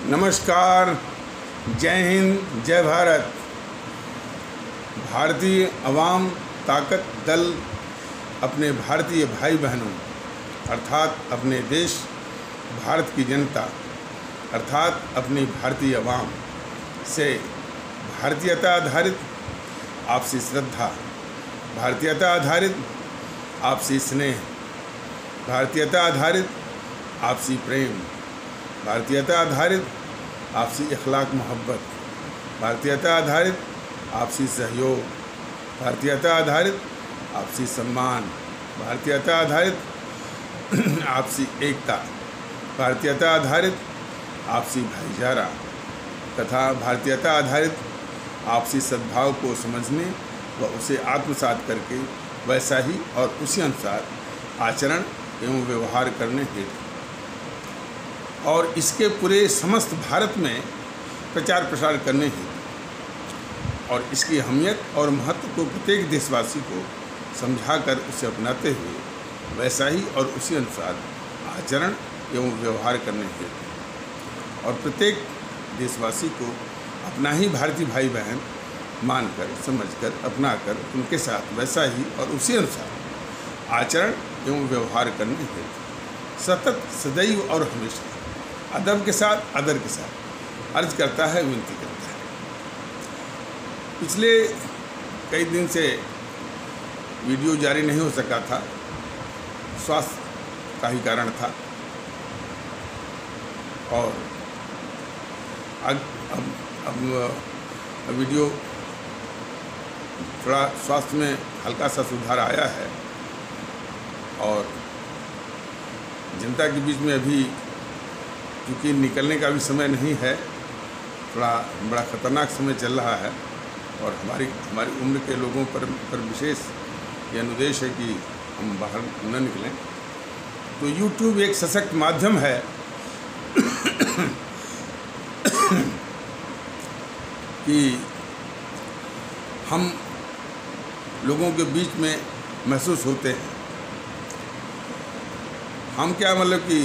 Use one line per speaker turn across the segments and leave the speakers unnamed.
नमस्कार, जय हिंद, जय भारत। भारतीय अवाम ताकत दल अपने भारतीय भाई बहनों अर्थात अपने देश भारत की जनता अर्थात अपनी भारतीय अवाम से भारतीयता आधारित आपसी श्रद्धा, भारतीयता आधारित आपसी स्नेह, भारतीयता आधारित आपसी प्रेम, भारतीयता आधारित आपसी अखलाक मोहब्बत, भारतीयता आधारित आपसी सहयोग, भारतीयता आधारित आपसी सम्मान, भारतीयता आधारित आपसी एकता, भारतीयता आधारित आपसी भाईचारा तथा भारतीयता आधारित आपसी सद्भाव को समझने व उसे आत्मसात करके वैसा ही और उसी अनुसार आचरण एवं व्यवहार करने हेतु और इसके पूरे समस्त भारत में प्रचार प्रसार करने हेतु और इसकी अहमियत और महत्व को प्रत्येक देशवासी को समझाकर उसे अपनाते हुए वैसा ही और उसी अनुसार आचरण एवं व्यवहार करने हेतु और प्रत्येक देशवासी को अपना ही भारतीय भाई बहन मानकर, समझकर, अपनाकर उनके साथ वैसा ही और उसी अनुसार आचरण एवं व्यवहार करने हेतु सतत, सदैव और हमेशा अदब के साथ, आदर के साथ अर्ज करता है, विनती करता है। पिछले कई दिन से वीडियो जारी नहीं हो सका था, स्वास्थ्य का ही कारण था और अब वीडियो थोड़ा स्वास्थ्य में हल्का सा सुधार आया है और जनता के बीच में अभी क्योंकि निकलने का भी समय नहीं है, थोड़ा बड़ा ख़तरनाक समय चल रहा है और हमारी उम्र के लोगों पर विशेष ये अनुदेश है कि हम बाहर न निकलें। तो YouTube एक सशक्त माध्यम है कि हम लोगों के बीच में महसूस होते हैं। हम क्या मतलब कि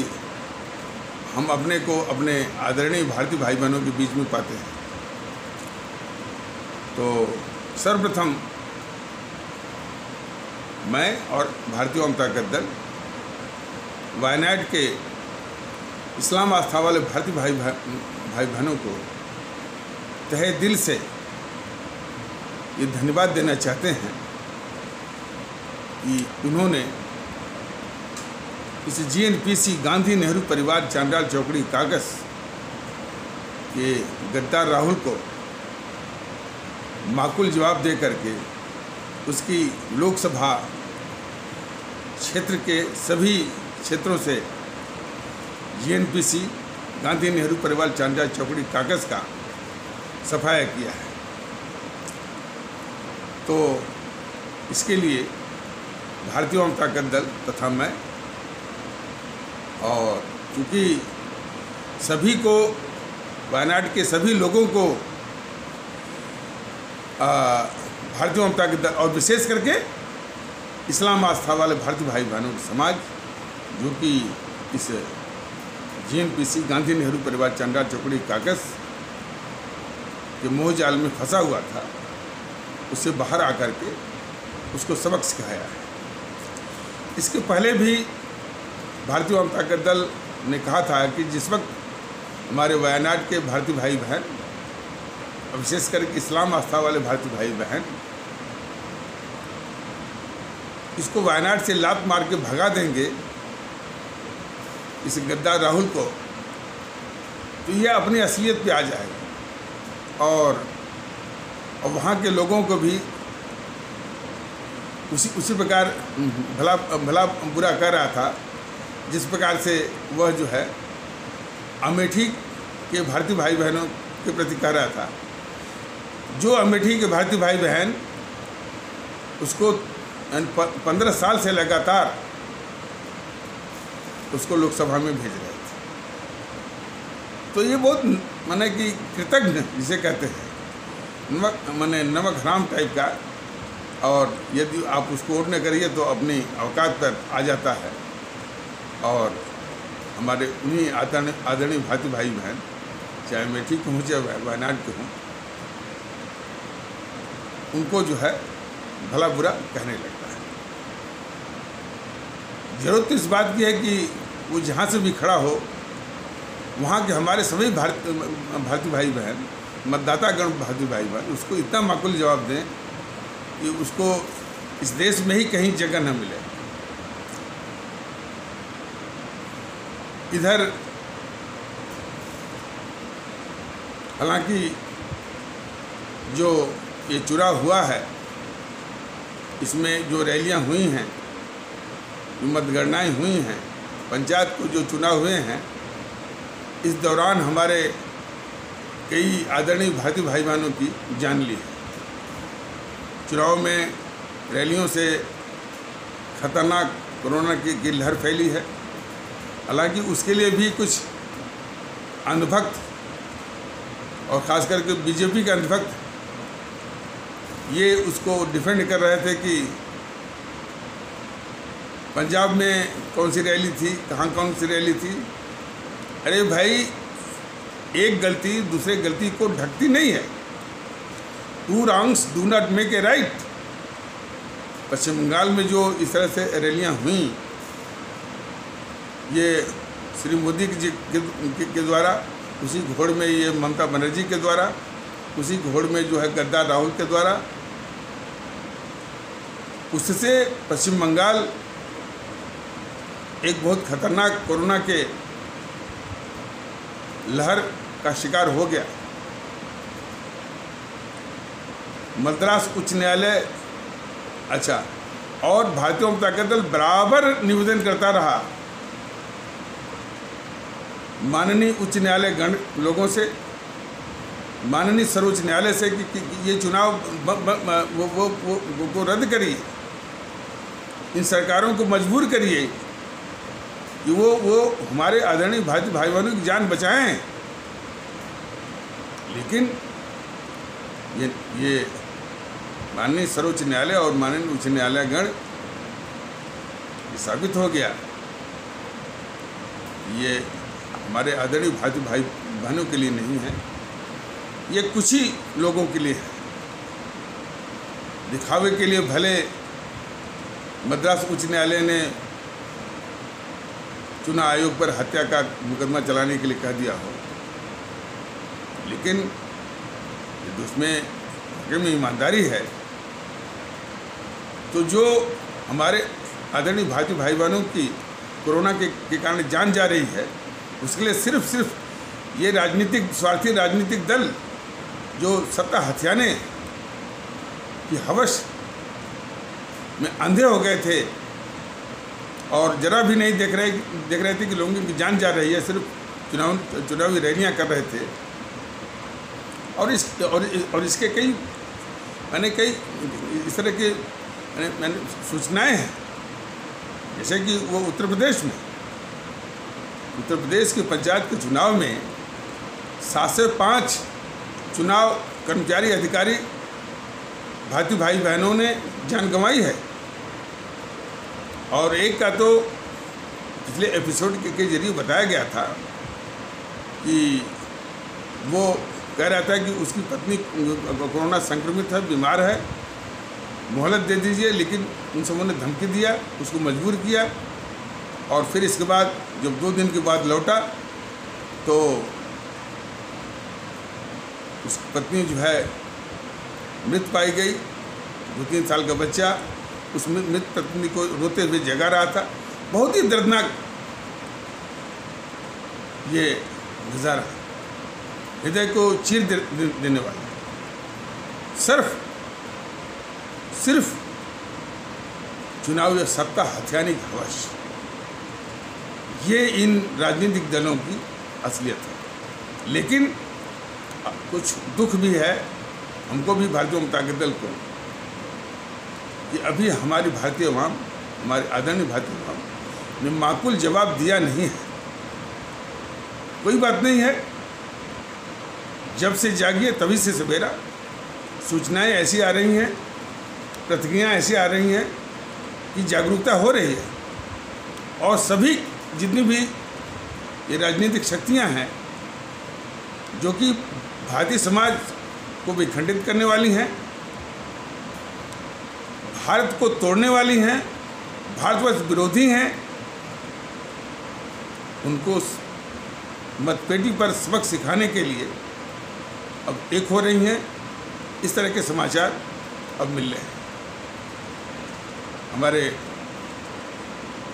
हम अपने को अपने आदरणीय भारतीय भाई बहनों के बीच में पाते हैं। तो सर्वप्रथम मैं और भारतीय अवाम ताकत दल वायनाड के इस्लाम आस्था वाले भारतीय भाई बहनों को तहे दिल से ये धन्यवाद देना चाहते हैं कि उन्होंने इस GNPC गांधी नेहरू परिवार चांडाल चौकड़ी कागज के गद्दार राहुल को माकूल जवाब दे करके उसकी लोकसभा क्षेत्र के सभी क्षेत्रों से GNPC गांधी नेहरू परिवार चांडाल चौकड़ी कागज का सफाया किया है। तो इसके लिए भारतीय अवाम ताकत दल तथा मैं और क्योंकि सभी को वायनाड के सभी लोगों को भारतीय अवाम ताकत दल और विशेष करके इस्लाम आस्था वाले भारतीय भाई बहनों के समाज जो कि इस GNPC गांधी नेहरू परिवार चांडाल चौकड़ी कागज के मोह जाल में फंसा हुआ था, उससे बाहर आकर के उसको सबक सिखाया है। इसके पहले भी भारतीय अवाम ताकत दल ने कहा था कि जिस वक्त हमारे वायनाड के भारतीय भाई बहन विशेष करके इस्लाम आस्था वाले भारतीय भाई बहन इसको वायनाड से लात मार के भगा देंगे इस गद्दार राहुल को, तो यह अपनी असलियत पे आ जाएगा और वहाँ के लोगों को भी उसी प्रकार भला बुरा कर रहा था जिस प्रकार से वह जो है अमेठी के भारतीय भाई बहनों के प्रति कर रहा था। जो अमेठी के भारतीय भाई बहन उसको 15 साल से लगातार उसको लोकसभा में भेज रहे थे। तो ये बहुत माने कि कृतज्ञ जिसे कहते हैं नमक हराम टाइप का, और यदि आप उसको और न करिए तो अपनी औकात पर आ जाता है और हमारे उन्हीं आदरणीय भारतीय भाई बहन चाहे मेठी के हूँ चाहे वायनाड के हूँ, उनको जो है भला बुरा कहने लगता है। ज़रूरत तो इस बात की है कि वो जहाँ से भी खड़ा हो, वहाँ के हमारे सभी भारतीय भाई बहन, मतदाता गण भारतीय भाई बहन उसको इतना माकूल जवाब दें कि उसको इस देश में ही कहीं जगह न मिले। इधर हालांकि जो ये चुनाव हुआ है, इसमें जो रैलियां हुई हैं, जो मतगणनाएँ हुई हैं, पंचायत को जो चुनाव हुए हैं, इस दौरान हमारे कई आदरणीय भारतीय भाई बहनों की जान ली है। चुनाव में रैलियों से खतरनाक कोरोना की लहर फैली है। हालांकि उसके लिए भी कुछ अंधभक्त और ख़ास करके बीजेपी के अंधभक्त ये उसको डिफेंड कर रहे थे कि पंजाब में कौन सी रैली थी, कहाँ कौन सी रैली थी। अरे भाई, एक गलती दूसरे गलती को ढकती नहीं है। 2 wrongs do not make a right। पश्चिम बंगाल में जो इस तरह से रैलियां हुई, ये श्री मोदी जी के द्वारा, उसी घोड़ में ये ममता बनर्जी के द्वारा, उसी घोड़ में जो है गद्दार राहुल के द्वारा, उससे पश्चिम बंगाल एक बहुत खतरनाक कोरोना के लहर का शिकार हो गया। मद्रास उच्च न्यायालय, अच्छा, और भारतीय जनता दल बराबर निवेदन करता रहा माननीय उच्च न्यायालय गण लोगों से, माननीय सर्वोच्च न्यायालय से कि ये चुनाव वो रद्द करिए, इन सरकारों को मजबूर करिए कि वो हमारे आदरणीय भारतीय भाई बहनों की जान बचाएं। लेकिन ये माननीय सर्वोच्च न्यायालय और माननीय उच्च न्यायालय गण ये साबित हो गया, ये हमारे आदरणीय भारतीय भाई बहनों के लिए नहीं है, ये कुछ ही लोगों के लिए है। दिखावे के लिए भले मद्रास उच्च न्यायालय ने चुनाव आयोग पर हत्या का मुकदमा चलाने के लिए कह दिया हो, लेकिन उसमें में ईमानदारी है तो जो हमारे आदरणीय भारतीय भाई बहनों की कोरोना के कारण जान जा रही है, उसके लिए सिर्फ ये राजनीतिक स्वार्थी राजनीतिक दल जो सत्ता हथियाने की हवस में अंधे हो गए थे और जरा भी नहीं देख रहे थे कि लोगों की जान जा रही है, सिर्फ चुनावी रैलियां कर रहे थे। और इसके कई इस तरह के मैंने सूचनाएं हैं, जैसे कि वो उत्तर प्रदेश के पंचायत के चुनाव में 7 से 5 चुनाव कर्मचारी अधिकारी भारतीय भाई बहनों ने जान गंवाई है। और एक का तो पिछले एपिसोड के जरिए बताया गया था कि वो कह रहा था कि उसकी पत्नी कोरोना संक्रमित है, बीमार है, मोहलत दे दीजिए, लेकिन उन सबों ने धमकी दिया, उसको मजबूर किया। और फिर इसके बाद जब 2 दिन के बाद लौटा तो उस पत्नी जो है मृत पाई गई। 2-3 साल का बच्चा उस मृत पत्नी को रोते हुए जगा रहा था। बहुत ही दर्दनाक ये नज़ारा, हृदय को चीर देने वाला। सिर्फ चुनावी सत्ता हथियाने की हवस, ये इन राजनीतिक दलों की असलियत है। लेकिन कुछ दुख भी है हमको भी, भारतीय जनता दल को, कि अभी हमारी भारतीय अवाम, हमारे आदरणीय भारतीय अवाम ने माकूल जवाब दिया नहीं है। कोई बात नहीं है, जब से जागिए तभी से सवेरा। सूचनाएं ऐसी आ रही हैं, प्रतिक्रियाएं ऐसी आ रही हैं कि जागरूकता हो रही है। और सभी जितनी भी ये राजनीतिक शक्तियां हैं जो कि भारतीय समाज को विखंडित करने वाली हैं, भारत को तोड़ने वाली हैं, भारतवर्ष विरोधी हैं, उनको मतपेटी पर सबक सिखाने के लिए अब एक हो रही हैं। इस तरह के समाचार अब मिल रहे हैं। हमारे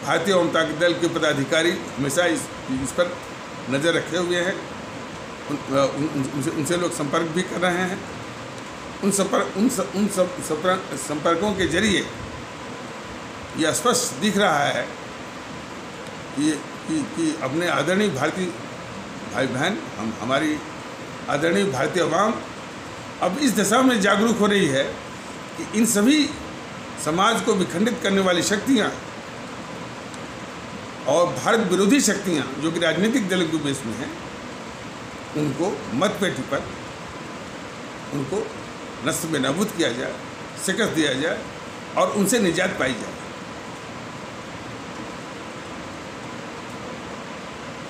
भारतीय जनता दल के पदाधिकारी हमेशा इस पर नज़र रखे हुए हैं। उनसे लोग संपर्क भी कर रहे हैं। उन संपर्कों के जरिए यह स्पष्ट दिख रहा है कि अपने आदरणीय भारतीय भाई बहन, हमारी आदरणीय भारतीय अवाम अब इस दिशा में जागरूक हो रही है कि इन सभी समाज को विखंडित करने वाली शक्तियाँ और भारत विरोधी शक्तियाँ जो कि राजनीतिक दलों के बेस में हैं, उनको मतपेटी पर उनको नष्ट में नाबूद किया जाए, शिकस्त दिया जाए और उनसे निजात पाई जाए।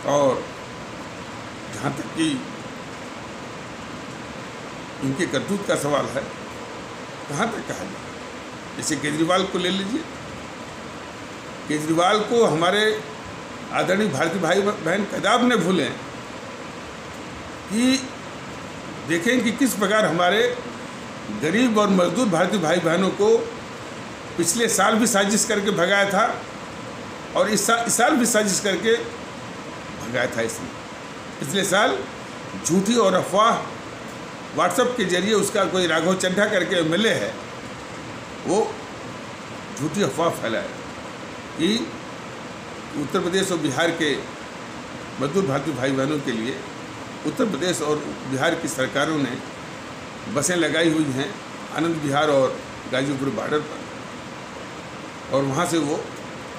और जहाँ तक कि इनके करतूत का सवाल है, कहाँ तक कहा जाए। जैसे केजरीवाल को ले लीजिए। केजरीवाल को हमारे आदरणीय भारतीय भाई बहन कदाप न भूलें कि देखें कि किस प्रकार हमारे गरीब और मजदूर भारतीय भाई बहनों को पिछले साल भी साजिश करके भगाया था और इस साल भी साजिश करके भगाया था। इसने पिछले साल झूठी और अफवाह व्हाट्सएप के जरिए उसका कोई राघव चड्ढा करके एमएलए है, वो झूठी अफवाह फैलाए कि उत्तर प्रदेश और बिहार के मजदूर भारतीय भाई बहनों के लिए उत्तर प्रदेश और बिहार की सरकारों ने बसें लगाई हुई हैं आनंद विहार और गाजीपुर बॉर्डर पर, और वहाँ से वो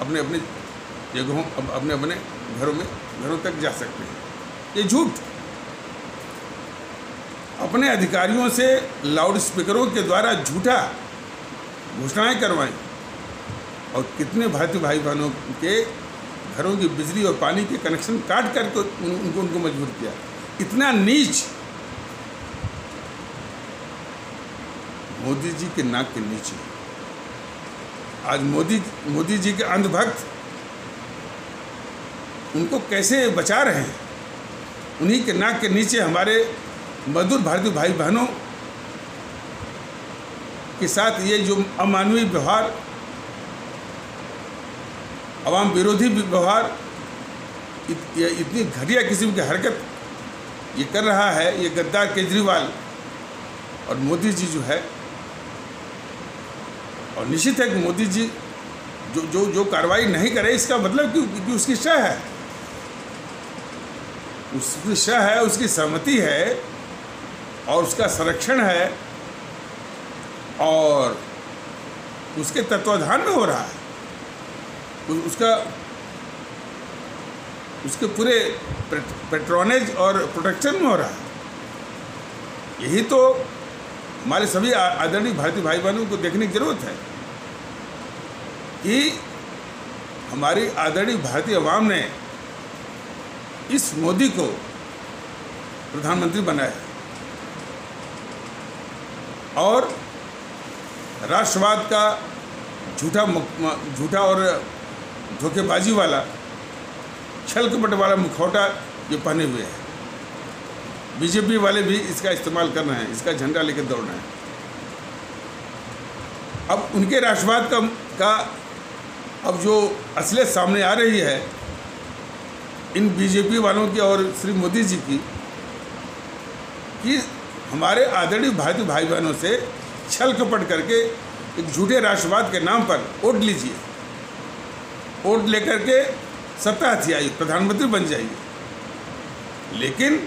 अपने अपने जगहों अपने अपने घरों तक जा सकते हैं। ये झूठ। अपने अधिकारियों से लाउड स्पीकरों के द्वारा झूठा घोषणाएं करवाएं और कितने भारतीय भाई बहनों के घरों की बिजली और पानी के कनेक्शन काट करके उनको मजबूर किया। इतना नीच मोदी जी के नाक के नीचे। आज मोदी जी के अंधभक्त उनको कैसे बचा रहे हैं। उन्हीं के नाक के नीचे हमारे मजदूर भारतीय भाई बहनों के साथ ये जो अमानवीय व्यवहार, अवाम विरोधी व्यवहार, इतनी घटिया किस्म की हरकत ये कर रहा है ये गद्दार केजरीवाल और मोदी जी जो है। और निश्चित है कि मोदी जी जो कार्रवाई नहीं करे, इसका मतलब कि उसकी शह है, उसकी शह है, उसकी सहमति है और उसका संरक्षण है और उसके तत्वाधान में हो रहा है। उसके पूरे पेट्रोनेज और प्रोटेक्शन में हो रहा है। यही तो हमारे सभी आदरणीय भारतीय भाई बहनों को देखने की जरूरत है कि हमारी आदरणीय भारतीय अवाम ने इस मोदी को प्रधानमंत्री बनाया और राष्ट्रवाद का झूठा और धोखेबाजी वाला, छल कपट वाला मुखौटा ये पहने हुए हैं। बीजेपी वाले भी इसका इस्तेमाल कर रहे हैं, इसका झंडा लेकर दौड़ रहे हैं। अब उनके राष्ट्रवाद का अब जो असलियत सामने आ रही है इन बीजेपी वालों की और श्री मोदी जी की, कि हमारे आदरणीय भारतीय भाई बहनों से छल कपट करके एक झूठे राष्ट्रवाद के नाम पर वोट लीजिए, वोट लेकर के सत्ता हथियाइए, प्रधानमंत्री बन जाइए। लेकिन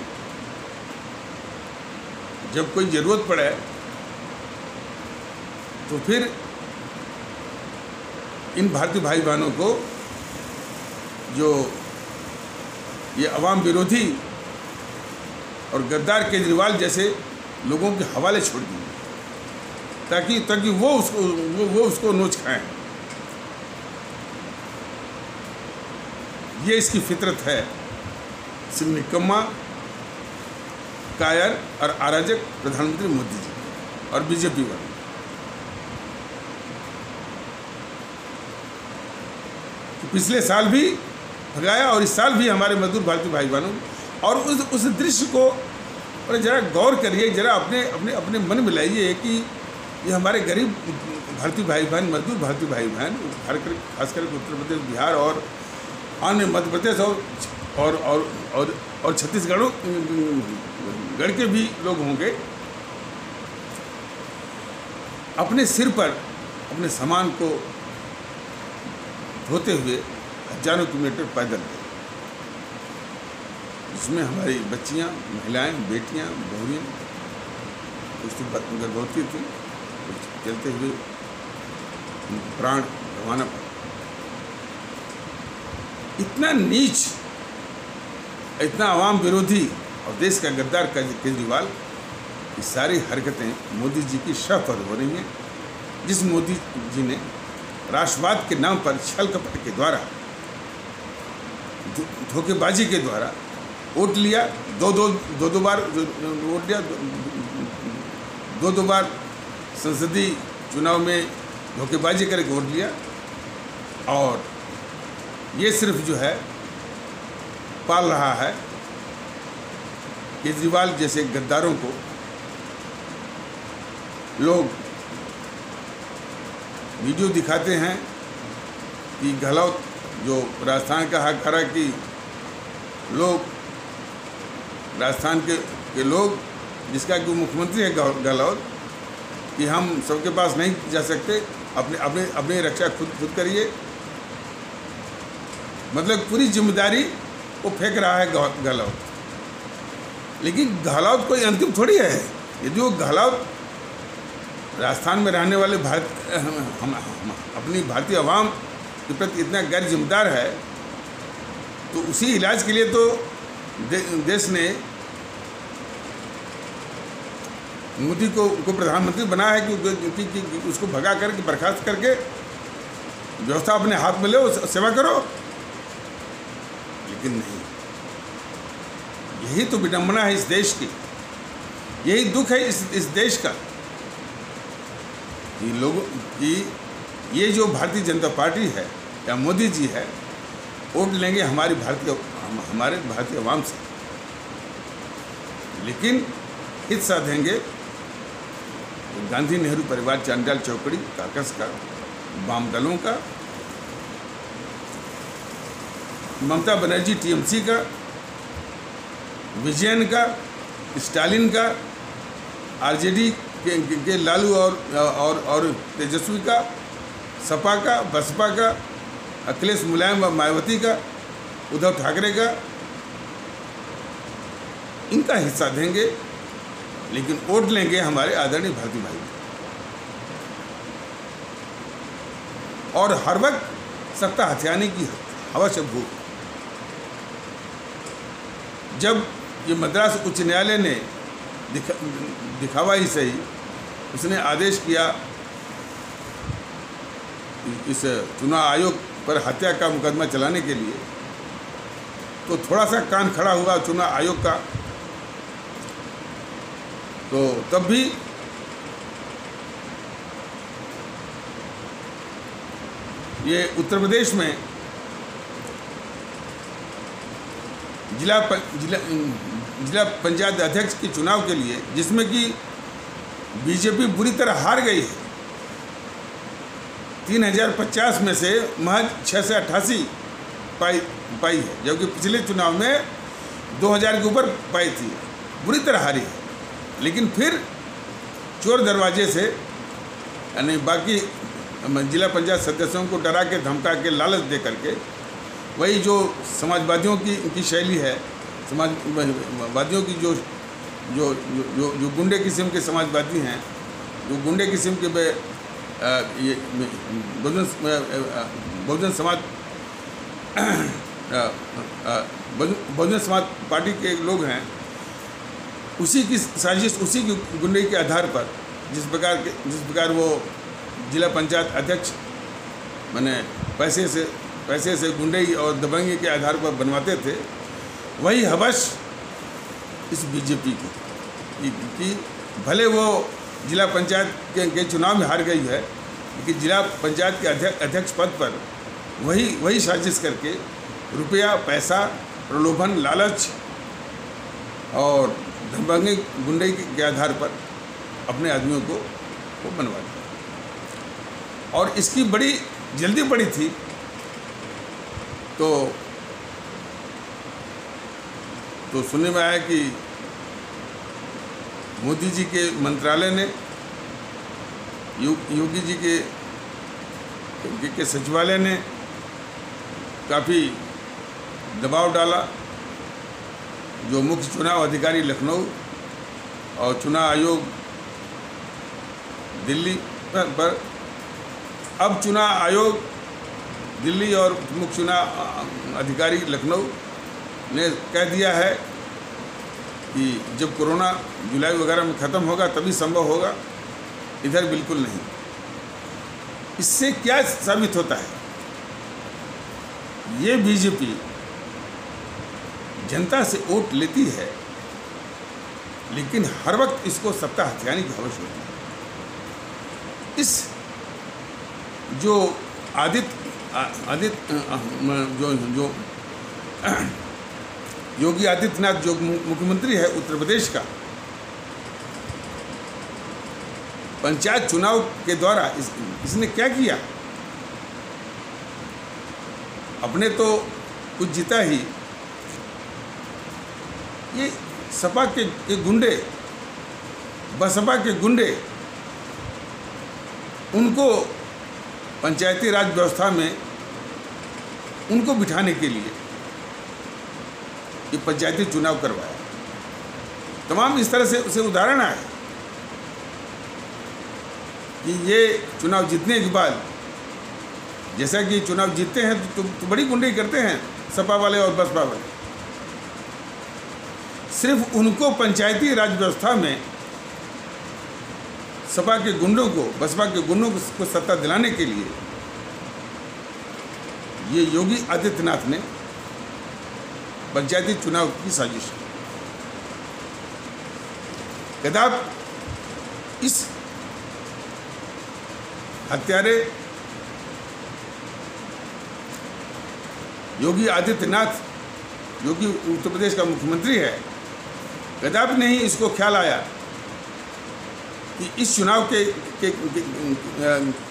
जब कोई ज़रूरत पड़े तो फिर इन भारतीय भाई बहनों को जो ये अवाम विरोधी और गद्दार केजरीवाल जैसे लोगों के हवाले छोड़ दिए ताकि वो उसको नोच खाएं। ये इसकी फितरत है। सिर्फ निकम्मा कायर और अराजक प्रधानमंत्री मोदी जी और बीजेपी वाले। तो पिछले साल भी भगाया और इस साल भी हमारे मजदूर भारतीय भाई बहनों, और उस दृश्य को और जरा गौर करिए, जरा अपने अपने अपने मन में लाइए कि ये हमारे गरीब भारतीय भाई बहन, मजदूर भारतीय भाई बहन, खासकर उत्तर प्रदेश, बिहार और अन्य मध्य प्रदेश और छत्तीसगढ़ गढ़ के भी लोग होंगे, अपने सिर पर अपने सामान को ढोते हुए हजारों किलोमीटर पैदल गए, जिसमें हमारी बच्चियां, महिलाएं, बेटियां, बहुरियाँ, कुछ तो गर्भवती थी, कुछ चलते हुए प्राण गंवाना पड़ा। इतना नीच, इतना आवाम विरोधी और देश का गद्दार केजरीवाल की सारी हरकतें मोदी जी की शह पर हो रही हैं, जिस मोदी जी ने राष्ट्रवाद के नाम पर छल कपट के द्वारा, धोखेबाजी के द्वारा वोट लिया, दो बार वोट लिया, दो बार संसदीय चुनाव में धोखेबाजी करके वोट लिया, और ये सिर्फ जो है पाल रहा है केजरीवाल जैसे गद्दारों को। लोग वीडियो दिखाते हैं कि गहलोत जो राजस्थान का हकहारा की लोग, राजस्थान के लोग, जिसका कि मुख्यमंत्री है गहलोत, कि हम सबके पास नहीं जा सकते, अपनी रक्षा खुद करिए, मतलब पूरी जिम्मेदारी वो फेंक रहा है गहलोत। लेकिन गहलोत कोई अंतिम थोड़ी है। यदि वो गहलोत राजस्थान में रहने वाले अपनी भारतीय आवाम के प्रति इतना गैर जिम्मेदार है, तो उसी इलाज के लिए तो देश ने मोदी को प्रधानमंत्री बनाया है कि उसको भगा करके, बर्खास्त करके व्यवस्था अपने हाथ में लो, सेवा करो। लेकिन नहीं, यही तो विडंबना है इस देश की, यही दुख है इस देश का, कि लोगों की ये जो भारतीय जनता पार्टी है या मोदी जी है, वोट लेंगे हमारे भारतीय आवाम से, लेकिन हित साधेंगे गांधी नेहरू परिवार, चांडाल चौकड़ी, काकस का, वाम दलों का, ममता बनर्जी टीएमसी का, विजयन का, स्टालिन का, आरजेडी के लालू और तेजस्वी का, सपा का, बसपा का, अखिलेश मुलायम व मायावती का, उद्धव ठाकरे का, इनका हिस्सा देंगे, लेकिन वोट लेंगे हमारे आदरणीय भारतीय भाई। और हर वक्त सत्ता हथियाने की हवस भूख। जब ये मद्रास उच्च न्यायालय ने दिखावा ही सही, उसने आदेश किया इस चुनाव आयोग पर हत्या का मुकदमा चलाने के लिए, तो थोड़ा सा कान खड़ा हुआ चुनाव आयोग का। तो तब भी ये उत्तर प्रदेश में जिला पंचायत अध्यक्ष के चुनाव के लिए, जिसमें कि बीजेपी बुरी तरह हार गई है, 3050 में से महज 688 पाई है, जबकि पिछले चुनाव में 2000 के ऊपर पाई थी, बुरी तरह हारी है। लेकिन फिर चोर दरवाजे से, यानी बाकी जिला पंचायत सदस्यों को डरा के, धमका के, लालच दे करके, वही जो समाजवादियों की शैली है, समाजवादियों की जो गुंडे किस्म के समाजवादी हैं, जो गुंडे किस्म के ये बहुजन समाज पार्टी के लोग हैं, उसी की साजिश, उसी की गुंडे के आधार पर जिस प्रकार वो जिला पंचायत अध्यक्ष मैंने पैसे से गुंडई और दबंगी के आधार पर बनवाते थे, वही हवस इस बीजेपी की। कि भले वो जिला पंचायत के चुनाव में हार गई है, लेकिन जिला पंचायत के अध्यक्ष पद पर वही साजिश करके रुपया, पैसा, प्रलोभन, लालच और दबंगी गुंडे के आधार पर अपने आदमियों को वो बनवा दिया। और इसकी बड़ी जल्दी पड़ी थी, तो सुनने में आया कि मोदी जी के मंत्रालय ने योगी जी के सचिवालय ने काफ़ी दबाव डाला। जो मुख्य चुनाव अधिकारी लखनऊ और चुनाव आयोग दिल्ली पर अब चुनाव आयोग दिल्ली और मुख्य चुनाव अधिकारी लखनऊ ने कह दिया है कि जब कोरोना जुलाई वगैरह में ख़त्म होगा तभी संभव होगा, इधर बिल्कुल नहीं। इससे क्या साबित होता है? ये बीजेपी जनता से वोट लेती है, लेकिन हर वक्त इसको सत्ता हथियाने की हवस होती है। इस जो जो योगी आदित्यनाथ जो मुख्यमंत्री है उत्तर प्रदेश का, पंचायत चुनाव के द्वारा इसने क्या किया? अपने तो कुछ जीता ही, ये सपा के गुंडे, बसपा के गुंडे, उनको पंचायती राज व्यवस्था में उनको बिठाने के लिए ये पंचायती चुनाव करवाया। तमाम इस तरह से उसे उदाहरण आए कि ये चुनाव जीतने के बाद, जैसा कि चुनाव जीतते हैं तो बड़ी गुंडे करते हैं सपा वाले और बसपा वाले। सिर्फ उनको पंचायती राज व्यवस्था में सपा के गुंडों को, बसपा के गुंडों को सत्ता दिलाने के लिए ये योगी आदित्यनाथ ने पंचायती चुनाव की साजिश की। कदाप इस हत्यारे योगी आदित्यनाथ, जो कि उत्तर प्रदेश का मुख्यमंत्री है, कदापि नहीं इसको ख्याल आया कि इस चुनाव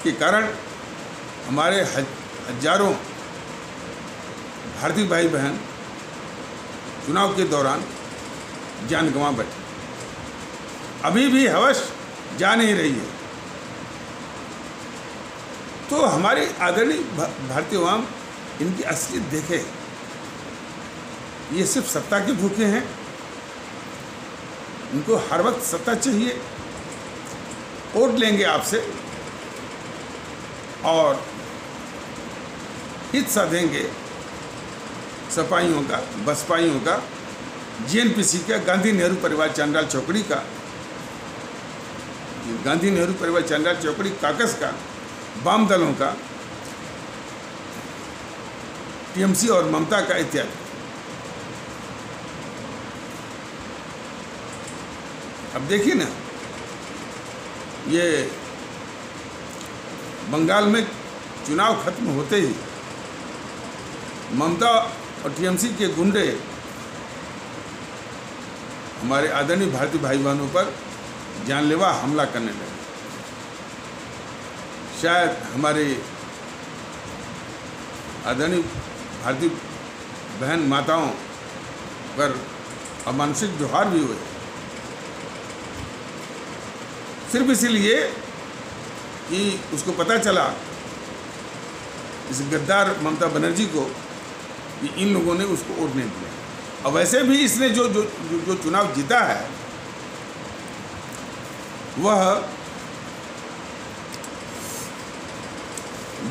के कारण हमारे हजारों भारतीय भाई बहन चुनाव के दौरान जान गंवा बैठे। अभी भी हवस जा नहीं रही है। तो हमारे आदरणीय भारतीय आवाम इनकी असलियत देखे। ये सिर्फ सत्ता के भूखे हैं, इनको हर वक्त सत्ता चाहिए। वोट लेंगे आपसे और हित साधेंगे सपाइयों का, बसपाइयों का, जीएनपीसी का, गांधी नेहरू परिवार चांडाल चौकड़ी का, गांधी नेहरू परिवार चांडाल चौकड़ी काकस का, वाम दलों का, टीएमसी और ममता का इत्यादि। अब देखिए ना, ये बंगाल में चुनाव खत्म होते ही ममता और टीएमसी के गुंडे हमारे आदरणीय भारतीय भाई बहनों पर जानलेवा हमला करने लगे। शायद हमारे आदरणीय भारतीय बहन माताओं पर अमानुषिक व्यवहार भी हुए, सिर्फ इसीलिए कि उसको पता चला, इस गद्दार ममता बनर्जी को, कि इन लोगों ने उसको वोट नहीं दिया। और वैसे भी इसने जो चुनाव जीता है वह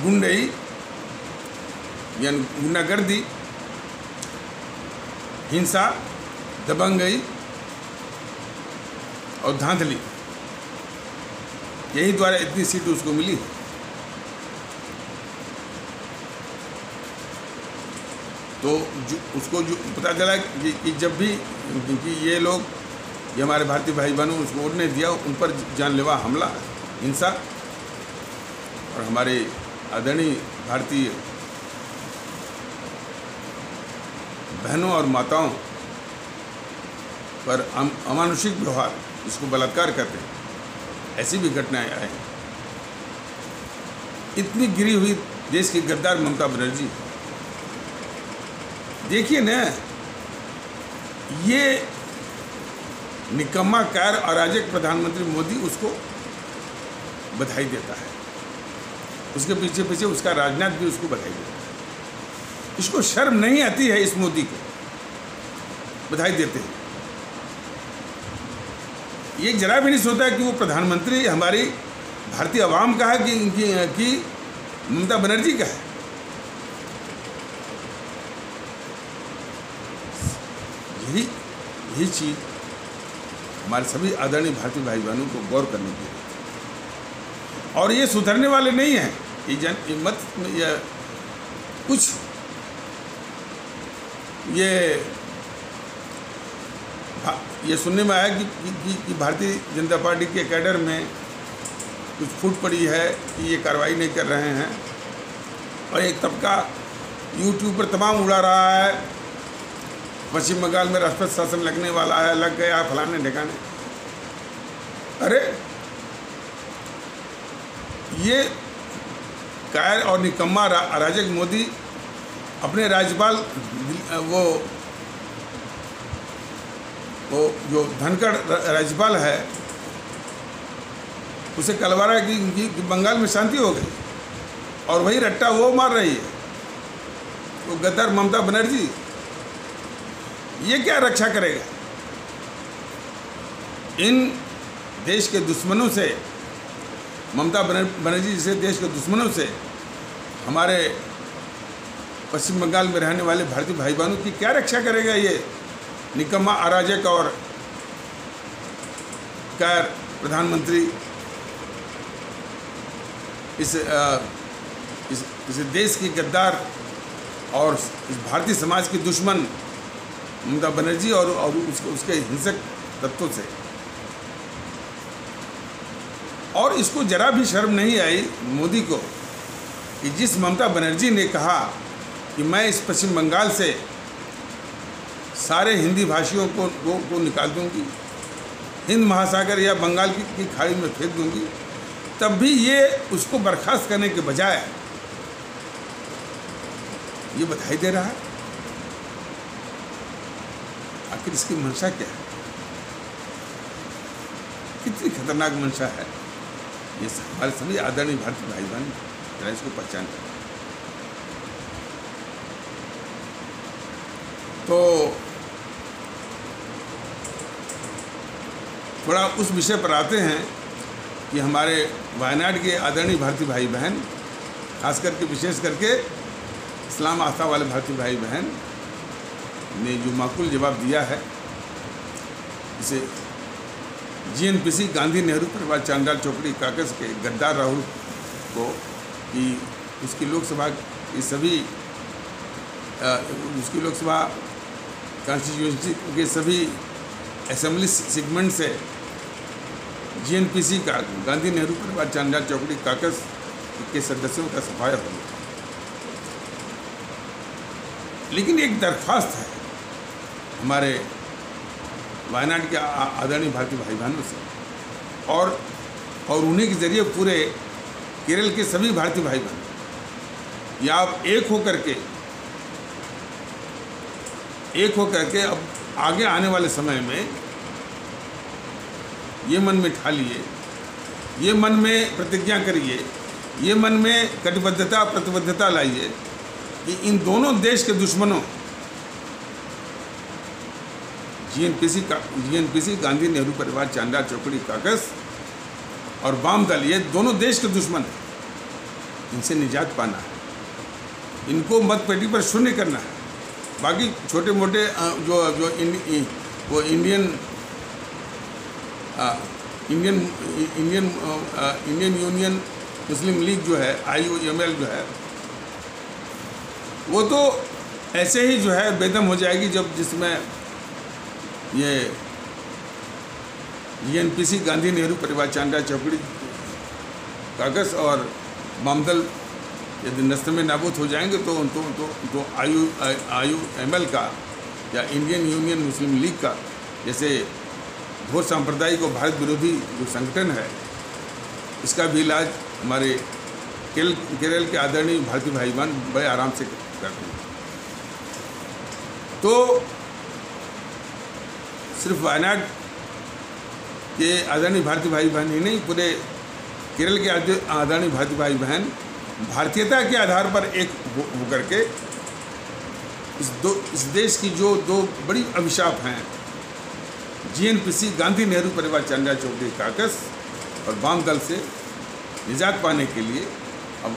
गुंडई यानी गुंडागर्दी, हिंसा, दबंगई और धांधली, यही द्वारा इतनी सीट उसको मिली। तो उसको जो पता चला कि जब भी कि ये लोग ये हमारे भारतीय भाई बहनों उसको उड़ने दिया, उन पर जानलेवा हमला, हिंसा, और हमारे आदरणीय भारतीय बहनों और माताओं पर अमानुषिक व्यवहार, इसको बलात्कार करते हैं, ऐसी भी घटनाएं आए। इतनी गिरी हुई देश की गद्दार ममता बनर्जी, देखिए ना, ये निकम्मा कार अराजक प्रधानमंत्री मोदी उसको बधाई देता है, उसके पीछे पीछे उसका राजनाथ भी उसको बधाई देता है। इसको शर्म नहीं आती है इस मोदी को बधाई देते हैं। ये जरा भी नहीं सोचता है कि वो प्रधानमंत्री हमारी भारतीय आवाम का है कि ममता बनर्जी का है। यही चीज़ हमारे सभी आदरणीय भारतीय भाई बहनों को गौर करने की है। और ये सुधरने वाले नहीं हैं। ये कुछ ये सुनने में आया कि भारतीय जनता पार्टी के कैडर में कुछ फूट पड़ी है कि ये कार्रवाई नहीं कर रहे हैं, और एक तबका यूट्यूब पर तमाम उड़ा रहा है, पश्चिम बंगाल में राष्ट्रपति शासन लगने वाला है, लग गया फलाने ठिकाने। अरे ये कायर और निकम्मा अराजक मोदी अपने राज्यपाल वो जो धनखड़ राज्यपाल है उसे कलवारा कि बंगाल में शांति हो गई, और वही रट्टा वो मार रही है, वो गद्दार ममता बनर्जी। ये क्या रक्षा करेगा इन देश के दुश्मनों से? ममता बनर्जी जैसे देश के दुश्मनों से हमारे पश्चिम बंगाल में रहने वाले भारतीय भाई बहनों की क्या रक्षा करेगा ये निकम्मा अराजक और कार प्रधानमंत्री? इस देश की गद्दार और इस भारतीय समाज की दुश्मन ममता बनर्जी और उसके हिंसक तत्वों से। और इसको जरा भी शर्म नहीं आई मोदी को कि जिस ममता बनर्जी ने कहा कि मैं इस पश्चिम बंगाल से सारे हिंदी भाषियों को निकाल दूंगी, हिंद महासागर या बंगाल की खाड़ी में फेंक दूंगी, तब भी ये उसको बर्खास्त करने के बजाय ये बधाई दे रहा है। आखिर इसकी मंशा क्या है? कितनी खतरनाक मंशा है? ये हमारे सभी आदरणीय भारतीय भाई बहन जरा इसको पहचान करें। तो थोड़ा उस विषय पर आते हैं कि हमारे वायनाड के आदरणीय भारतीय भाई बहन, खास करके विशेष करके इस्लाम आस्था वाले भारतीय भाई बहन ने जो माकूल जवाब दिया है, इसे जीएनपीसी गांधी नेहरू परिवार चांडाल चौकड़ी काकस के गद्दार राहुल को कि उसकी लोकसभा की सभी उसकी लोकसभा कॉन्स्टिट्यूंसी के सभी असेंबली सेगमेंट से जीएनपीसी का गांधी नेहरू परिवार चांडाल चौकड़ी काकस के सदस्यों का सफाया हो गया। लेकिन एक दरख्वास्त है हमारे वायनाड के आदरणीय भारतीय भाई बहनों से और उन्हीं के जरिए पूरे केरल के सभी भारतीय भाई बहन, या आप एक होकर के अब आगे आने वाले समय में ये मन में ठान लिए, ये मन में प्रतिज्ञा करिए, ये मन में प्रतिबद्धता लाइए कि इन दोनों देश के दुश्मनों जीएनपीसी गांधी नेहरू परिवार चांडाल चौकड़ी काकस और वाम दल, ये दोनों देश के दुश्मन हैं, इनसे निजात पाना है, इनको मतपेटी पर शून्य करना है। बाकी छोटे मोटे इंडियन यूनियन मुस्लिम लीग जो है, IUML जो है, वो तो ऐसे ही जो है बेदम हो जाएगी, जिसमें ये जीएनपीसी गांधी नेहरू परिवार चांदा चौकड़ी कागज और वामदल यदि नस्ल में नाबूद हो जाएंगे तो IUML का या इंडियन यूनियन मुस्लिम लीग का जैसे घोर सांप्रदायिक और भारत विरोधी जो संगठन है, इसका भी इलाज हमारे केरल के आदरणीय भारतीय भाई बहन बड़े आराम से करते हैं। तो सिर्फ वायनाड के आदरणीय भारतीय भाई बहन ही नहीं, पूरे केरल के आदरणीय भारतीय भाई बहन भारतीयता के आधार पर एक होकर के इस देश की जो दो बड़ी अभिशाप हैं, जीएनपीसी गांधी नेहरू परिवार चांदा चौकड़ी काकस और वाम दल से निजात पाने के लिए अब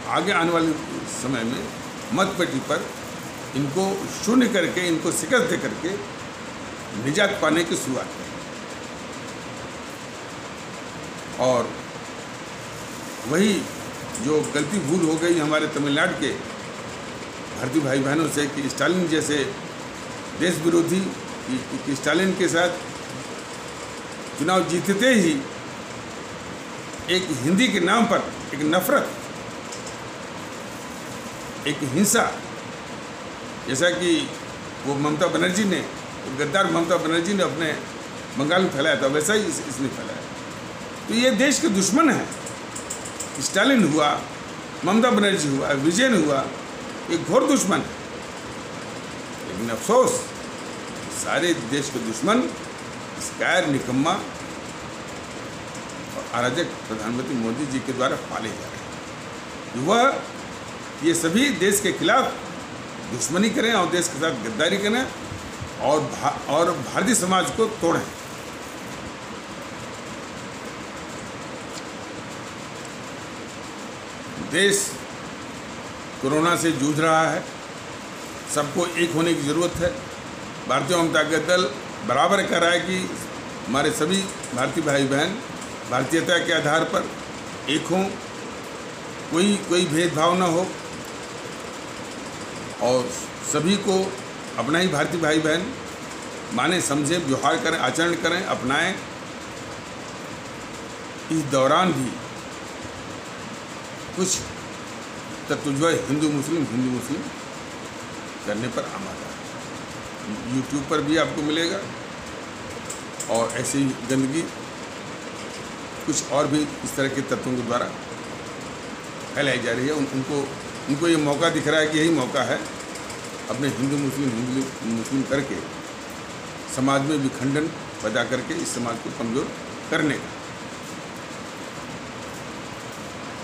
आगे आने वाले समय में मतपेटी पर इनको शून्य करके, इनको शिकस्त दे करके निजात पाने की शुरुआत है। और वही जो गलती भूल हो गई हमारे तमिलनाडु के भारतीय भाई बहनों से कि स्टालिन जैसे देश विरोधी कि स्टालिन के साथ चुनाव जीतते ही एक हिंदी के नाम पर एक नफरत, एक हिंसा, जैसा कि वो ममता बनर्जी ने, गद्दार ममता बनर्जी ने अपने बंगाल में फैलाया था, वैसा ही इसने फैलाया। तो ये देश के दुश्मन हैं। स्टालिन हुआ, ममता बनर्जी हुआ, विजयन हुआ, एक घोर दुश्मन है। लेकिन अफसोस सारे देश के दुश्मन इस कायर, निकम्मा और अराजक प्रधानमंत्री मोदी जी के द्वारा पाले जा रहे हैं। वह ये सभी देश के खिलाफ दुश्मनी करें और देश के साथ गद्दारी करें और भारतीय समाज को तोड़ें। देश कोरोना से जूझ रहा है, सबको एक होने की ज़रूरत है। भारतीय जनता दल बराबर कह रहा है कि हमारे सभी भारतीय भाई बहन भारतीयता के आधार पर एक हों, कोई भेदभाव न हो और सभी को अपना ही भारतीय भाई बहन माने, समझे, व्यवहार करें, आचरण करें, अपनाएं। इस दौरान भी कुछ तत्व जो है हिंदू मुस्लिम करने पर आमादा है। यूट्यूब पर भी आपको मिलेगा और ऐसी गंदगी कुछ और भी इस तरह के तत्वों के द्वारा फैलाई जा रही है। उनको ये मौका दिख रहा है कि यही मौका है अपने हिंदू मुस्लिम करके समाज में विखंडन पैदा करके इस समाज को कमज़ोर करने का।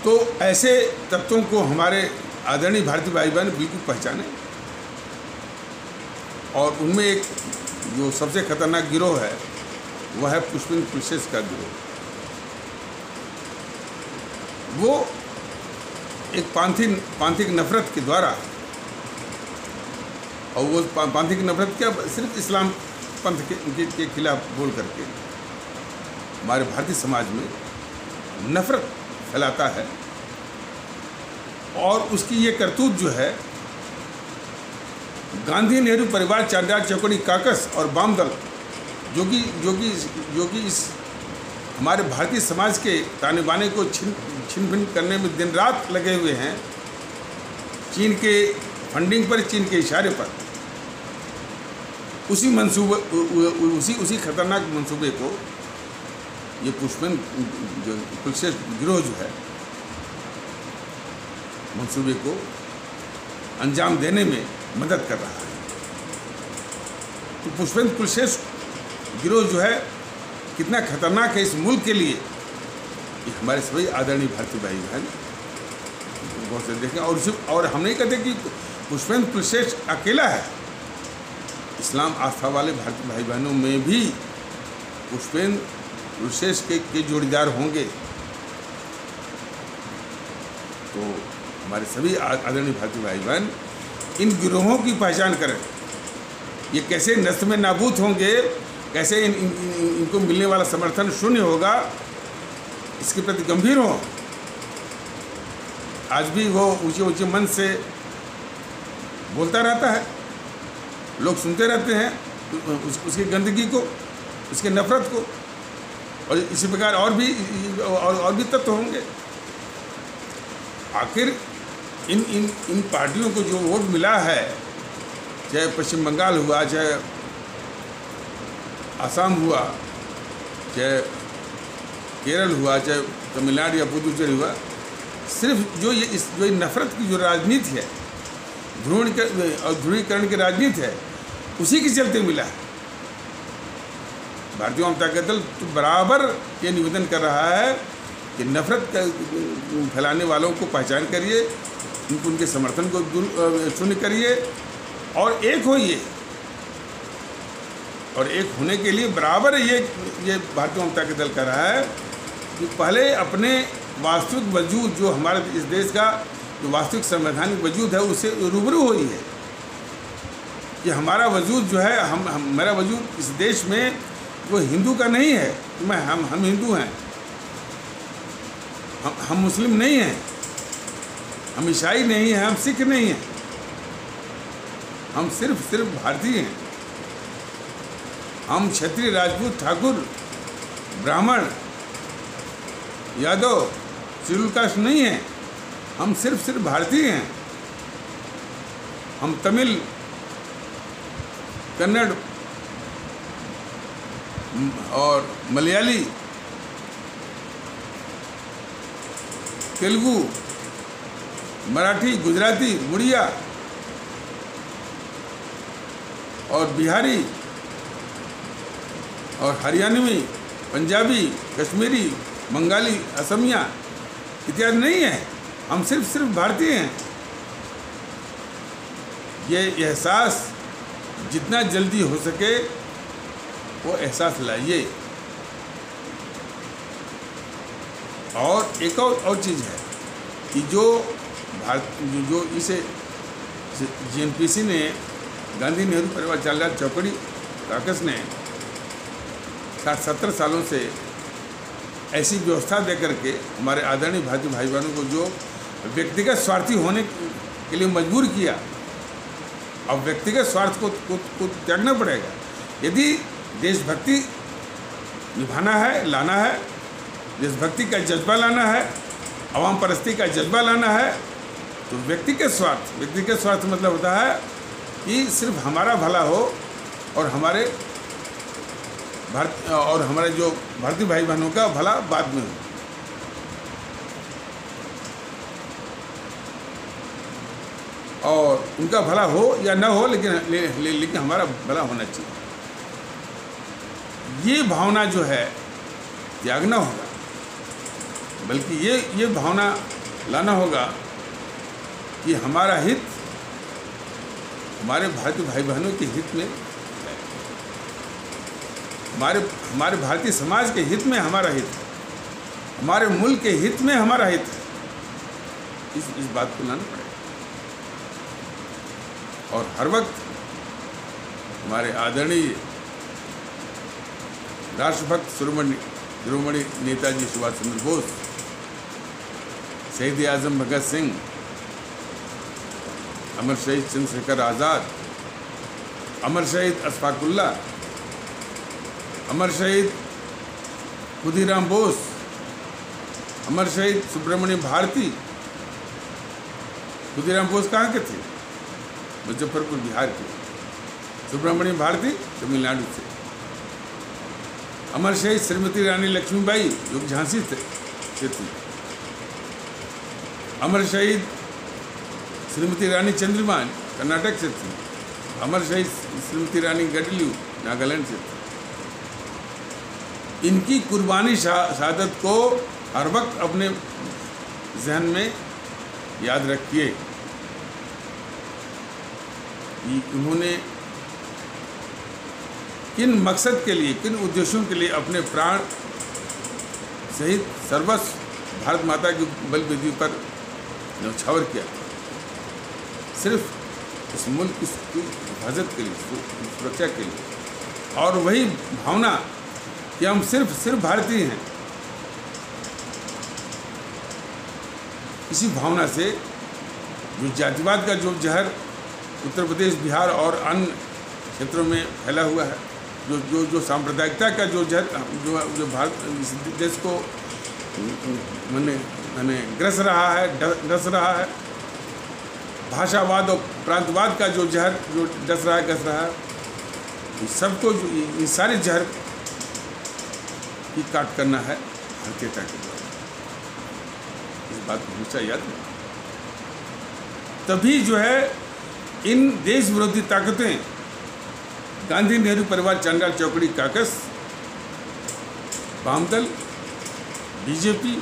तो ऐसे तत्वों को हमारे आदरणीय भारतीय भाई बहन बिल्कुल पहचाने और उनमें एक जो सबसे खतरनाक गिरोह है वह है पुष्पिन कुलशेष का गिरोह। वो एक पांथिक नफरत के द्वारा, और वो पांथिक नफरत क्या, सिर्फ इस्लाम पंथ के खिलाफ बोल करके हमारे भारतीय समाज में नफरत फैलाता है। और उसकी ये करतूत जो है गांधी नेहरू परिवार चांदा चौकड़ी काकस और वाम दल जो कि इस हमारे भारतीय समाज के ताने बाने को छिन भिन करने में दिन रात लगे हुए हैं। चीन के फंडिंग पर, चीन के इशारे पर, उसी खतरनाक मंसूबे को ये पुष्पिन कुलशेष गिरोह जो है मंसूबे को अंजाम देने में मदद कर रहा है। तो पुष्पिन कुलशेष गिरोह जो है कितना खतरनाक है इस मुल्क के लिए, ये हमारे सभी आदरणीय भारतीय भाई बहन बहुत से देखें। और हम नहीं कहते कि पुष्पिन कुलशेष अकेला है। इस्लाम आस्था वाले भारतीय भाई बहनों में भी पुष्पिन कुलशेष के जोड़ीदार होंगे। तो हमारे सभी आदरणीय भारतीय भाई बहन इन गिरोहों की पहचान करें। ये कैसे नस्ल में नाबूद होंगे, कैसे इनको मिलने वाला समर्थन शून्य होगा, इसके प्रति गंभीर हो। आज भी वो ऊंचे मन से बोलता रहता है, लोग सुनते रहते हैं उसकी गंदगी को, उसकी नफरत को। और इसी प्रकार और भी तत्व होंगे। आखिर इन पार्टियों को जो वोट मिला है, चाहे पश्चिम बंगाल हुआ, चाहे असम हुआ, चाहे केरल हुआ, चाहे तमिलनाडु या पुदुचेरी हुआ, सिर्फ जो ये नफरत की जो राजनीति है, ध्रुवीकरण की राजनीति है, उसी के चलते मिला है। भारतीय जनता दल तो बराबर ये निवेदन कर रहा है कि नफरत फैलाने वालों को पहचान करिए, उनके समर्थन को शून्य करिए और एक होइए। और एक होने के लिए बराबर ये भारतीय जनता दल कर रहा है कि पहले अपने वास्तविक वजूद, जो हमारे इस देश का जो वास्तविक संवैधानिक वजूद है, उससे रूबरू हुई है कि हमारा वजूद जो है, हमारा वजूद इस देश में वो हिंदू का नहीं है। हम हिंदू हैं, हम मुस्लिम नहीं हैं, हम ईसाई नहीं हैं, हम सिख नहीं हैं, हम सिर्फ भारतीय हैं। हम क्षत्रिय, राजपूत, ठाकुर, ब्राह्मण, यादव, शेड्यूल कास्ट नहीं हैं, हम सिर्फ भारतीय हैं। हम तमिल, कन्नड़ और मलयाली, तेलुगु, मराठी, गुजराती, उड़िया और बिहारी और हरियाणवी, पंजाबी, कश्मीरी, बंगाली, असमिया इत्यादि नहीं है। हम सिर्फ भारतीय हैं। ये एहसास जितना जल्दी हो सके वो एहसास लाइए। और एक और चीज़ है कि जो इसे जीएनपीसी ने, गांधी नेहरू परिवार चालक चौकड़ी काकस ने 60-70 सालों से ऐसी व्यवस्था दे करके हमारे आदरणीय भारतीय भाई बहनों को जो व्यक्तिगत स्वार्थी होने के लिए मजबूर किया, अब व्यक्तिगत स्वार्थ को त्यागना पड़ेगा। यदि देशभक्ति निभाना है, लाना है, देशभक्ति का जज्बा लाना है, अवाम परस्ती का जज्बा लाना है, तो व्यक्तिगत स्वार्थ मतलब होता है कि सिर्फ हमारा भला हो और हमारे जो भारतीय भाई बहनों का भला बाद में हो। और उनका भला हो या ना हो, लेकिन हमारा भला होना चाहिए। ये भावना जो है त्यागना होगा, बल्कि ये भावना लाना होगा कि हमारा हित हमारे भारतीय भाई बहनों के हित में है, हमारे भारतीय समाज के हित में हमारा हित है, हमारे मुल्क के हित में हमारा हित है। इस बात को लाना पड़ेगा। और हर वक्त हमारे आदरणीय राष्ट्रभक्त शिरोमणि नेताजी सुभाष चंद्र बोस, शहीद आजम भगत सिंह, अमर शहीद चंद्रशेखर आज़ाद, अमर शहीद अशफाक उल्लाह, अमर शहीद खुदीराम बोस, अमर शहीद सुब्रमण्यम भारती। खुदीराम बोस कहाँ के थे? मुजफ्फरपुर, बिहार के। सुब्रमण्यम भारती तमिलनाडु से। अमर शहीद श्रीमती रानी लक्ष्मीबाई जो झांसी से थी। अमर शहीद श्रीमती रानी चंद्रमान कर्नाटक से थी। अमर शहीद श्रीमती रानी गडलियू नागालैंड से थी। इनकी कुर्बानी शहादत को हर वक्त अपने जहन में याद रखिए। उन्होंने किन मकसद के लिए, किन उद्देश्यों के लिए अपने प्राण सहित सर्वस्व भारत माता की बलिवेदी पर न्यौछावर किया। सिर्फ इस मुल्क की हिफाजत के लिए, सुरक्षा के लिए। और वही भावना कि हम सिर्फ भारतीय हैं, इसी भावना से जो जातिवाद का जो जहर उत्तर प्रदेश, बिहार और अन्य क्षेत्रों में फैला हुआ है, जो सांप्रदायिकता का जो भारत इस देश को मैंने ग्रस रहा है, भाषावाद और प्रांतवाद का जो जहर जो डस रहा है, सबको ये सारे जहर की काट करना है भारतीयता के द्वारा। इस बात को हमेशा याद रखना। तभी जो है इन देश विरोधी ताकतें, गांधी नेहरू परिवार, चांडाल चौकड़ी काकस, वामदल, BJP,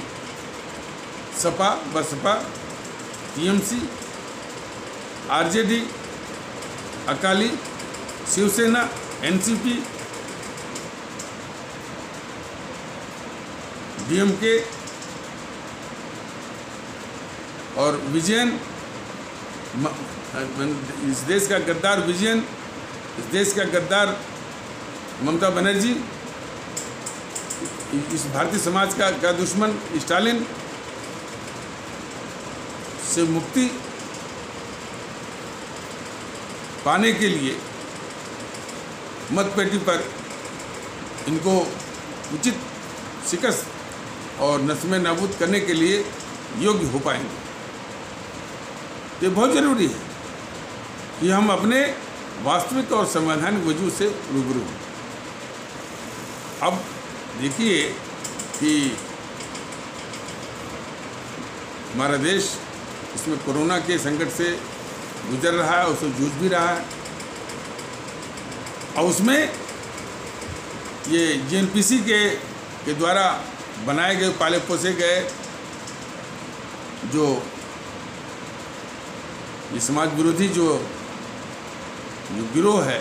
SP BSP, TMC, RJD, Akali, Shiv Sena, NCP, DMK और विजयन, इस देश का गद्दार विजयन, इस देश का गद्दार ममता बनर्जी, इस भारतीय समाज का दुश्मन स्टालिन से मुक्ति पाने के लिए मतपेटी पर इनको उचित शिकस्त और नस्में नाबूद करने के लिए योग्य हो पाएंगे। ये बहुत ज़रूरी है कि हम अपने वास्तविक और संवैधानिक वजूद से रूबरू हों। अब देखिए कि हमारा देश इसमें कोरोना के संकट से गुजर रहा है, उससे जूझ भी रहा है, और उसमें ये जेएनपीसी के द्वारा बनाए गए, पाले पोसे गए जो ये समाज विरोधी जो गिरोह है,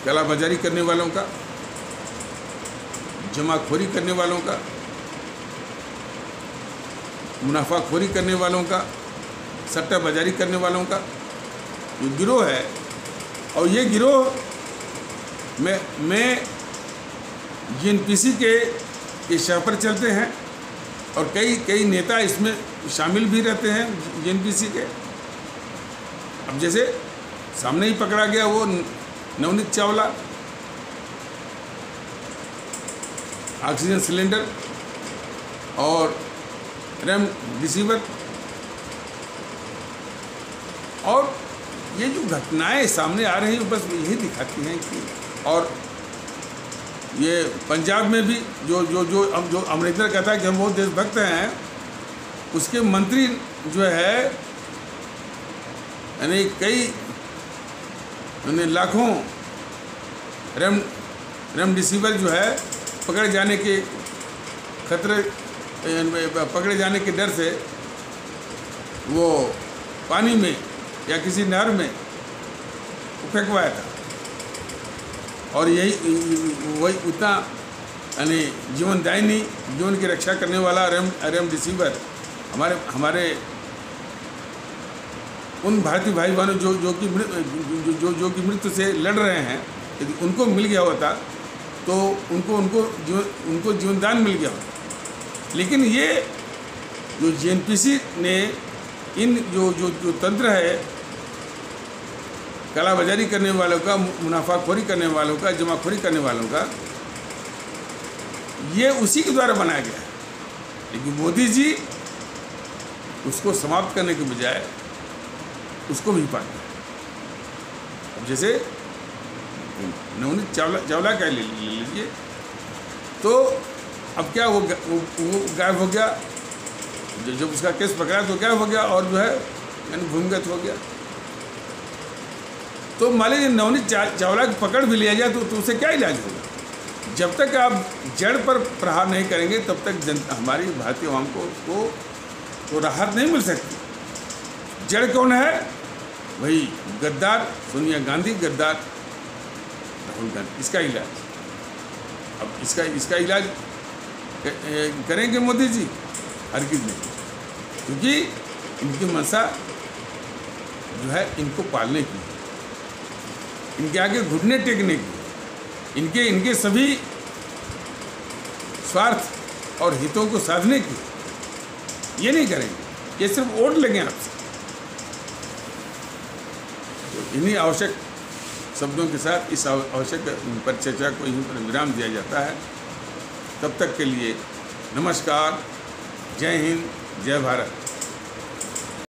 कालाबाजारी करने वालों का, जमाखोरी करने वालों का, मुनाफाखोरी करने वालों का, सट्टाबाजारी करने वालों का जो गिरोह है, और ये गिरोह में जेएनपीसी के शह पर चलते हैं, और कई नेता इसमें शामिल भी रहते हैं जेएनपीसी के। अब जैसे सामने ही पकड़ा गया वो नवनीत चावला, ऑक्सीजन सिलेंडर और रेमडेसिविर, और ये जो घटनाएं सामने आ रही हैं बस यही दिखाती हैं कि, और ये पंजाब में भी जो अमरिंदर कहता है कि हम बहुत देशभक्त हैं, उसके मंत्री जो है यानी लाखों रेमडेसिविर जो है पकड़े जाने के खतरे, पकड़े जाने के डर से वो पानी में या किसी नहर में फेंकवाया था, और वही उतना यानी जीवनदायिनी, जीवन की रक्षा करने वाला रेमडेसिविर हमारे उन भारतीय भाई बहनों जो कि मृत्यु से लड़ रहे हैं, यदि उनको मिल गया होता तो उनको जीवनदान मिल गया होता। लेकिन ये जो जेएनपीसी ने इन जो तंत्र है कालाबाजारी करने वालों का, मुनाफाखोरी करने वालों का, जमाखोरी करने वालों का, ये उसी के द्वारा बनाया गया है। लेकिन मोदी जी उसको समाप्त करने के बजाय उसको भी पाते हैं। अब जैसे नवनीत चावला का ले लीजिए, तो अब क्या वो गायब हो गया, जब उसका केस पकड़ा तो गायब हो गया, और जो है यानी भूमिगत हो गया। तो मान लीजिए नवनीत चावला की पकड़ भी लिया जाए तो उसे क्या इलाज होगा? जब तक आप जड़ पर प्रहार नहीं करेंगे तब तक हमारी भारतीय आवाम को तो राहत नहीं मिल सकती। जड़ कौन है? वही गद्दार सोनिया गांधी, गद्दार राहुल गांधी। इसका इलाज, अब इसका इलाज करेंगे मोदी जी? हरगिज़ नहीं, क्योंकि इनकी मंशा जो है इनको पालने की, इनके आगे घुटने टेकने की, इनके सभी स्वार्थ और हितों को साधने की। ये नहीं करेंगे, ये सिर्फ वोट लेंगे आपसे। तो इन्हीं आवश्यक शब्दों के साथ इस आवश्यक परिचर्चा को यहीं पर विराम दिया जाता है। तब तक के लिए नमस्कार, जय हिंद, जय भारत।